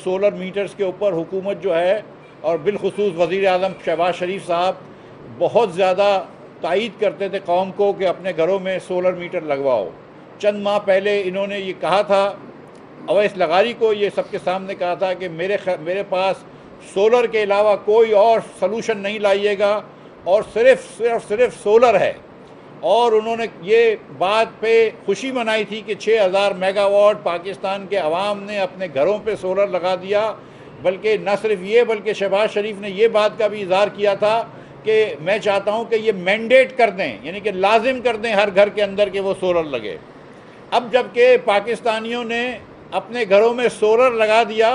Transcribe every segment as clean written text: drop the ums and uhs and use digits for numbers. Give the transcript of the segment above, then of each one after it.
Solar metres के ऊपर हुकूमत जो है और बिलखुसूस वज़ीर आज़म शहबाज शरीफ साहब बहुत ज़्यादा तायीद करते थे कौम को कि अपने घरों में सोलर मीटर लगवाओ। चंद माह पहले इन्होंने ये कहा था, अवैस लगारी को ये सबके सामने कहा था कि मेरे पास सोलर के अलावा कोई और सलूशन नहीं लाइएगा और सिर्फ सोलर है। और उन्होंने ये बात पे खुशी मनाई थी कि 6000 मेगावाट पाकिस्तान के अवाम ने अपने घरों पे सोलर लगा दिया। बल्कि न सिर्फ ये, बल्कि शहबाज शरीफ ने ये बात का भी इज़हार किया था कि मैं चाहता हूँ कि ये मैंडेट कर दें, यानी कि लाजिम कर दें हर घर के अंदर कि वो सोलर लगे। अब जबकि पाकिस्तानियों ने अपने घरों में सोलर लगा दिया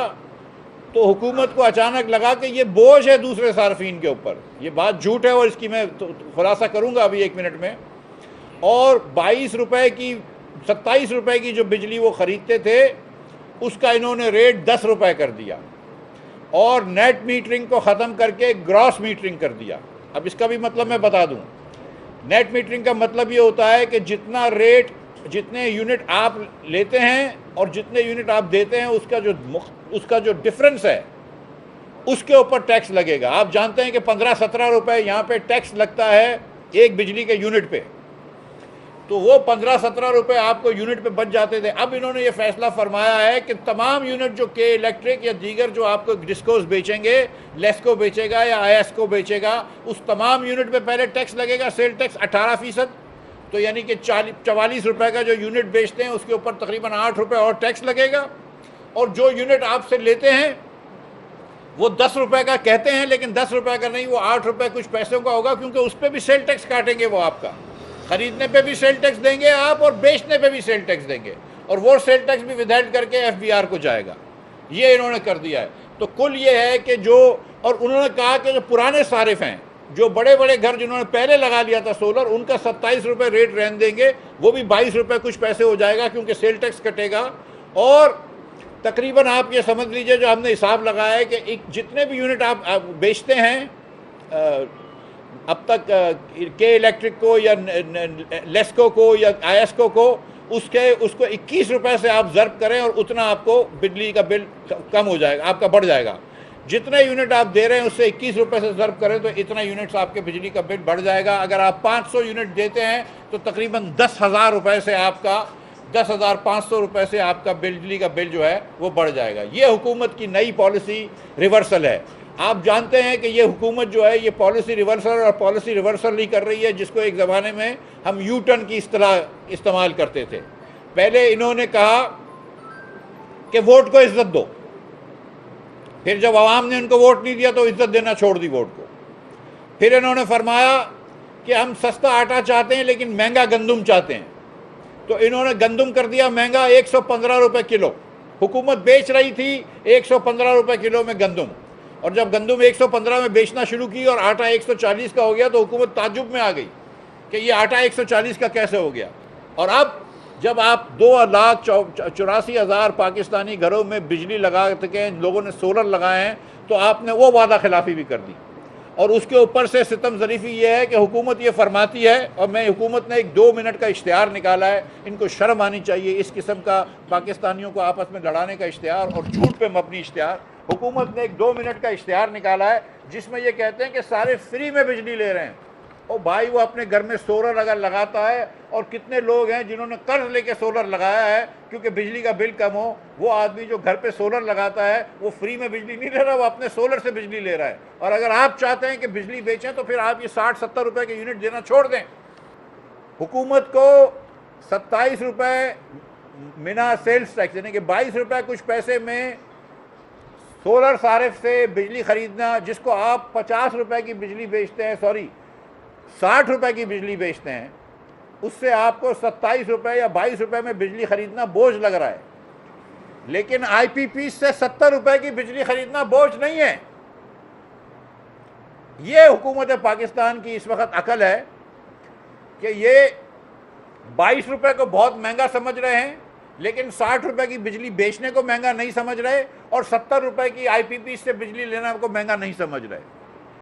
तो हुकूमत को अचानक लगा कि ये बोझ है दूसरे सार्फिन के ऊपर। ये बात झूठ है और इसकी मैं खुलासा करूँगा अभी 1 मिनट में। और 22 रुपये की 27 रुपये की जो बिजली वो ख़रीदते थे उसका इन्होंने रेट 10 रुपये कर दिया और नेट मीटरिंग को ख़त्म करके ग्रॉस मीटरिंग कर दिया। अब इसका भी मतलब मैं बता दूं, नेट मीटरिंग का मतलब ये होता है कि जितना रेट, जितने यूनिट आप लेते हैं और जितने यूनिट आप देते हैं उसका जो डिफरेंस है उसके ऊपर टैक्स लगेगा। आप जानते हैं कि 15-17 रुपये यहाँ पे टैक्स लगता है एक बिजली के यूनिट पे, तो वो 15-17 रुपये आपको यूनिट पे बच जाते थे। अब इन्होंने ये फैसला फरमाया है कि तमाम यूनिट जो के इलेक्ट्रिक या दीगर जो आपको डिस्कोस बेचेंगे, लेस्को बेचेगा या आईएसको बेचेगा, उस तमाम यूनिट पे पहले टैक्स लगेगा, सेल टैक्स 18%। तो यानी कि 44 रुपये का जो यूनिट बेचते हैं उसके ऊपर तकरीबन 8 रुपये और टैक्स लगेगा। और जो यूनिट आपसे लेते हैं वो 10 रुपये का कहते हैं, लेकिन 10 रुपये का नहीं, वो 8 रुपये कुछ पैसों का होगा, क्योंकि उस पर भी सेल टैक्स काटेंगे। वो आपका खरीदने पे भी सेल टैक्स देंगे आप और बेचने पे भी सेल टैक्स देंगे, और वो सेल टैक्स भी विदहेल्ड करके एफबीआर को जाएगा। ये इन्होंने कर दिया है। तो कुल ये है कि जो, और उन्होंने कहा कि जो पुराने सारिफ हैं, जो बड़े बड़े घर जिन्होंने पहले लगा लिया था सोलर, उनका 27 रुपये रेट रहने देंगे, वो भी 22 रुपये कुछ पैसे हो जाएगा, क्योंकि सेल टैक्स कटेगा। और तकरीबन आप ये समझ लीजिए, जो हमने हिसाब लगाया है कि जितने भी यूनिट आप बेचते हैं अब तक के इलेक्ट्रिक को या लेस्को को या आईएसको को, उसको 21 रुपये से आप ज़र्ब करें और उतना आपको बिजली का बिल कम हो जाएगा, आपका बढ़ जाएगा। जितने यूनिट आप दे रहे हैं उससे 21 रुपये से ज़र्ब करें तो इतना यूनिट्स आपके बिजली का बिल बढ़ जाएगा। अगर आप 500 यूनिट देते हैं तो तकरीबन 10,000 रुपये से आपका 10,500 रुपये से आपका बिजली का बिल जो है वो बढ़ जाएगा। ये हुकूमत की नई पॉलिसी रिवर्सल है। आप जानते हैं कि ये हुकूमत जो है ये पॉलिसी रिवर्सल नहीं कर रही है, जिसको एक ज़माने में हम यू टर्न की इस्तेलाह इस्तेमाल करते थे। पहले इन्होंने कहा कि वोट को इज्जत दो, फिर जब आवाम ने उनको वोट नहीं दिया तो इज्जत देना छोड़ दी वोट को। फिर इन्होंने फरमाया कि हम सस्ता आटा चाहते हैं लेकिन महंगा गंदम चाहते हैं, तो इन्होंने गंदम कर दिया महंगा, 115 रुपये किलो। हुकूमत बेच रही थी 115 रुपये किलो में गंदम, और जब गंदम 115 में बेचना शुरू की और आटा 140 का हो गया तो हुकूमत ताज्जुब में आ गई कि ये आटा 140 का कैसे हो गया। और अब जब आप 2,84,000 पाकिस्तानी घरों में बिजली लगा के लोगों ने सोलर लगाए हैं, तो आपने वो वादा खिलाफी भी कर दी। और उसके ऊपर से सितम ज़रीफ़ी ये है कि हुकूमत ये फरमाती है, और मैं हुकूमत ने एक 2 मिनट का इश्तिहार निकाला है, इनको शर्म आनी चाहिए इस किस्म का पाकिस्तानियों को आपस में लड़ाने का इश्तिहार और झूठ पे मबनी इश्तिहार। हुकूमत ने एक 2 मिनट का इश्तिहार निकाला है जिसमें ये कहते हैं कि सारे फ्री में बिजली ले रहे हैं। और भाई वो अपने घर में सोलर अगर लगाता है, और कितने लोग हैं जिन्होंने कर्ज लेके सोलर लगाया है क्योंकि बिजली का बिल कम हो, वो आदमी जो घर पे सोलर लगाता है वो फ्री में बिजली नहीं ले रहा, वो अपने सोलर से बिजली ले रहा है। और अगर आप चाहते हैं कि बिजली बेचें तो फिर आप ये 60-70 रुपये के यूनिट देना छोड़ दें। हुकूमत को 27 रुपये मिना सेल्स टैक्स, यानी कि 22 रुपये कुछ पैसे में सोलर सारिफ से बिजली ख़रीदना, जिसको आप 50 रुपये की बिजली बेचते हैं, 60 रुपये की बिजली बेचते हैं, उससे आपको 27 रुपये या 22 रुपये में बिजली ख़रीदना बोझ लग रहा है। लेकिन आईपीपी से 70 रुपये की बिजली ख़रीदना बोझ नहीं है। ये हुकूमत पाकिस्तान की इस वक्त अकल है कि ये 22 रुपये को बहुत महंगा समझ रहे हैं, लेकिन 60 रुपये की बिजली बेचने को महंगा नहीं समझ रहे, और 70 रुपये की आईपीपी से बिजली लेना को महंगा नहीं समझ रहे।